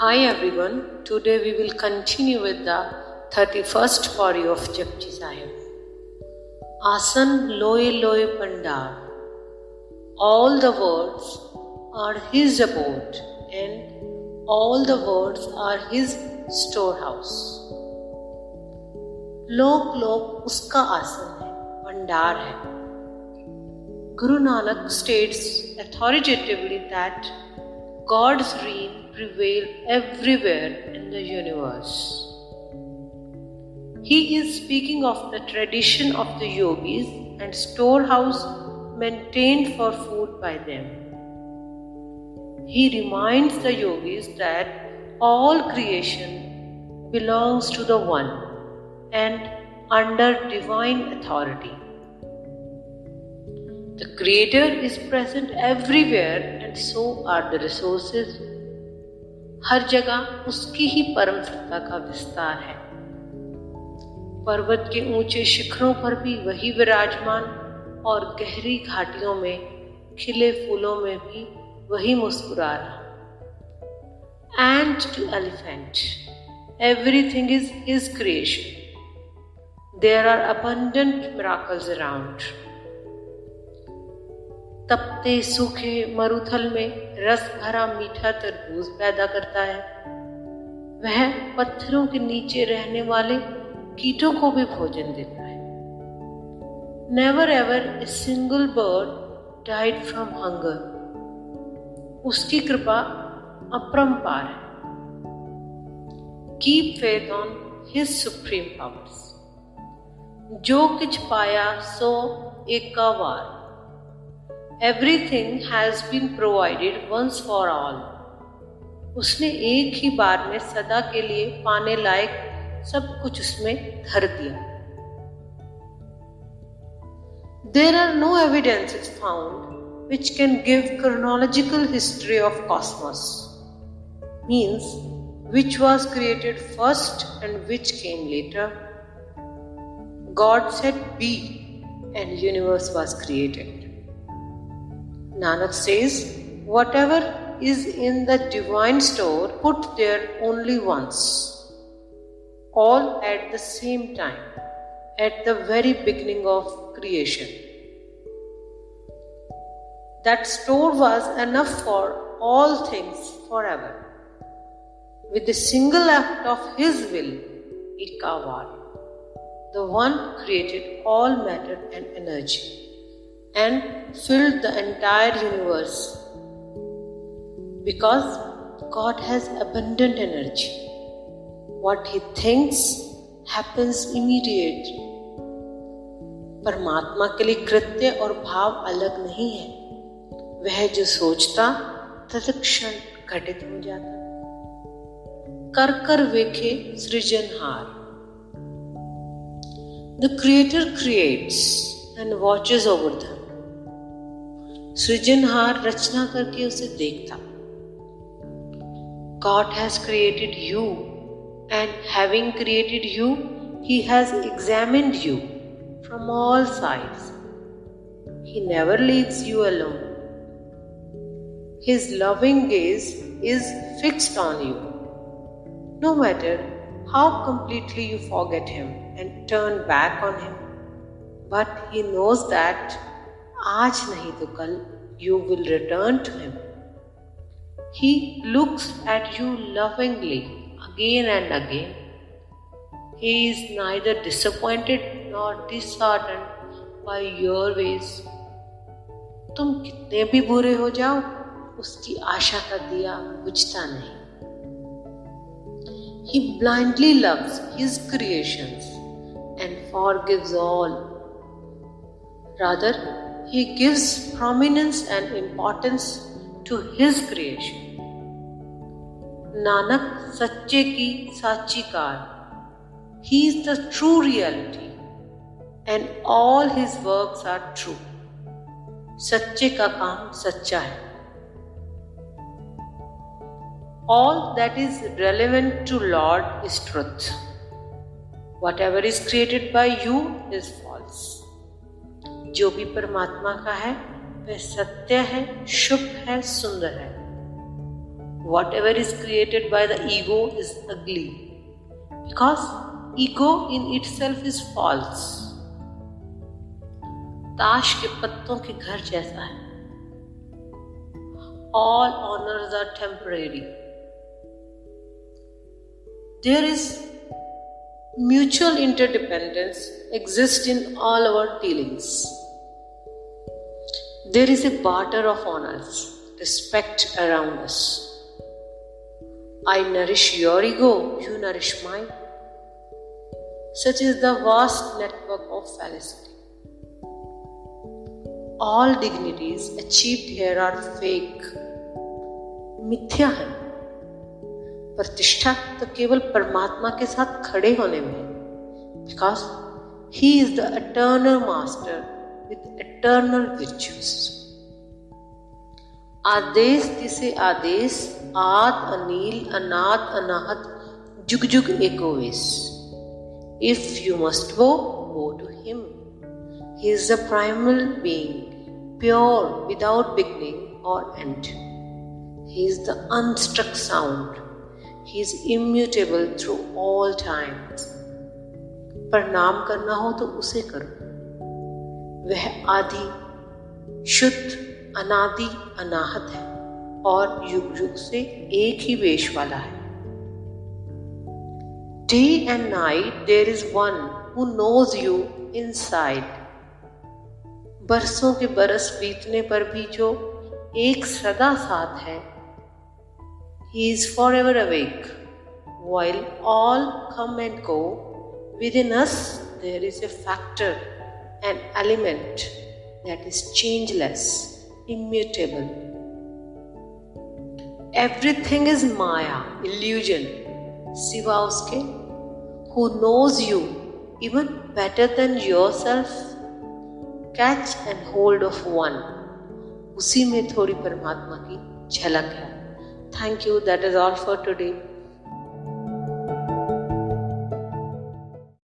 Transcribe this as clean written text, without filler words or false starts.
Hi everyone, today we will continue with the 31st Pauri of Japji Sahib. Asan loe loe pandar. All the words are his abode and all the words are his storehouse. लोक लोक उसका आसन है, भंडार है. Guru Nanak states authoritatively that God's reign prevails everywhere in the universe. He is speaking of the tradition of the yogis and storehouse maintained for food by them. He reminds the yogis that all creation belongs to the One and under divine authority. The Creator is present everywhere and so are the resources. हर जगह उसकी ही परम सत्ता का विस्तार है. पर्वत के ऊंचे शिखरों पर भी वही विराजमान और गहरी घाटियों में खिले फूलों में भी वही मुस्कुरा रहा. Ant to elephant, everything is his creation. There are abundant miracles around. तपते सूखे मरुथल में रस भरा मीठा तरबूज पैदा करता है. वह पत्थरों के नीचे रहने वाले कीटों को भी भोजन देता है. Never ever a single bird died from hunger. उसकी कृपा अपरंपार है. Keep faith on his supreme powers. जो किछ पाया सो एका वार. Everything has been provided once for all. उसने एक ही बार में सदा के लिए पाने लायक सब कुछ उसमें धर दिया. There are no evidences found which can give chronological history of cosmos. Means which was created first and which came later. God said be and universe was created. Nanak says, whatever is in the divine store, put there only once, all at the same time, at the very beginning of creation. That store was enough for all things forever. With a single act of his will, Ekavar, the one created all matter and energy and filled the entire universe. Because God has abundant energy. What He thinks happens immediately. परमात्मा के लिए कृत्य और भाव अलग नहीं है. वह जो सोचता तत्क्षण घटित हो जाता. कर कर वेखे सृजनहार. The Creator creates and watches over them. सृजनहार रचना करके उसे देखता. God has created you and having created you, He has examined you from all sides. He never leaves you alone. His loving gaze is fixed on you. No matter how completely you forget Him and turn back on Him, but He knows that आज नहीं तो कल you will return to Him. He looks at you lovingly again and again. He is neither disappointed nor disheartened by your ways. तुम कितने भी बुरे हो जाओ, उसकी आशा का दिया बुझता नहीं. He blindly loves His creations and forgives all. Rather, He gives prominence and importance to His creation. Nanak सच्चे की साची car. He is the true reality and all His works are true. सच्चे का काम सच्चा है. All that is relevant to Lord is truth. Whatever is created by you is false. जो भी परमात्मा का है वह सत्य है, शुभ है, सुंदर है. whatever is created by the ego is ugly, because ego in itself is false. ताश के पत्तों के घर जैसा है. All honors are temporary. There is mutual interdependence exists in all our dealings. There is a barter of honors, respect around us. I nourish your ego, you nourish mine. Such is the vast network of felicity. All dignities achieved here are fake, मिथ्या है. प्रतिष्ठा तो केवल परमात्मा के साथ खड़े होने में है, because he is the eternal master with eternal virtues. आदेश तिसे आदेश, आद अनील अनाद अनाहत, जुग जुग एको वेश. If you must go to him. He is the primal being, pure without beginning or end. He is the unstruck sound. He is immutable through all times. प्रणाम करना हो तो उसे करो. वह आदि, शुद्ध, अनादि, अनाहत है और युग युग से एक ही वेश वाला है. Day and night there is one who knows you inside. बरसों के बरस बीतने पर भी जो एक सदा साथ है, he is forever awake. While all come and go, within us there is a factor, an element that is changeless, immutable. Everything is Maya, illusion. सिवा उसके who knows you even better than yourself. Catch and hold of one. उसी में थोड़ी परमात्मा की झलक है. Thank you. That is all for today.